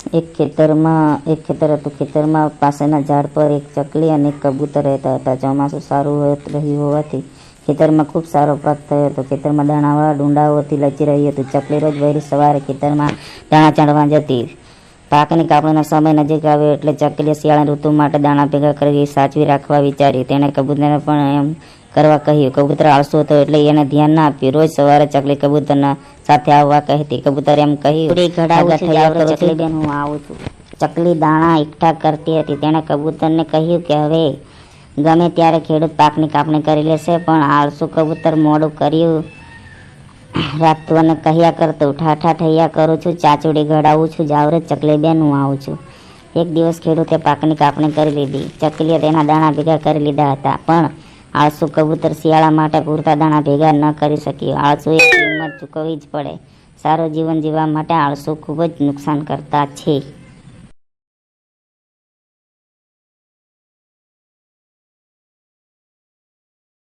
એક ખેતર હતું. ખેતરમાં પાસેના ઝાડ પર એક ચકલી અને એક કબૂતર રહેતા હતા. ચોમાસું સારું રહ્યું હોવાથી ખેતરમાં ખૂબ સારો પાક થયો હતો. ખેતરમાં દાણાવાળા ડુંડાઓથી લચી રહ્યું હતું. ચકલી રોજ વહેલી સવારે ખેતરમાં દાણા ચાણવા જતી. પાકની કાપણીનો સમય નજીક આવ્યો એટલે ચકલીએ શિયાળાની ઋતુ માટે દાણા ભેગા કરી સાચવી રાખવા વિચાર્યું. તેણે કબૂતરને પણ એમ કરવા કહ્યું. કબૂતર આળસુ હતો એટલે એને ધ્યાન ના આપ્યું. રોજ સવારે ચકલી કબૂતરના સાથે આવવા કહેતી. કબૂતરે એમ કહ્યું, ચકલી બેન, હું આવું છું. ચકલી દાણા એકઠા કરતી હતી. તેણે કબૂતરને કહ્યું કે હવે ગમે ત્યારે ખેડૂત પાકની કાપણી કરી લેશે, પણ આળસુ કબૂતર મોડું કર્યું રાખતું અને કહ્યા કરતું, ઠાઠા ઠૈયા કરું છું, ચાચુડી ઘડાવું છું, જાવરે ચકલી બેન, હું આવું છું. એક દિવસ ખેડૂતે પાકની કાપણી કરી લીધી. ચકલીએ તેના દાણા ભેગા કરી લીધા હતા, પણ આળસુ કબૂતર શિયાળા માટે પૂરતા દાણા ભેગા ન કરી શક્યું. આળસુએ કિંમત ચૂકવવી જ પડે. સારું જીવન જીવવા માટે આળસુ ખૂબ જ નુકસાન કરતા છે.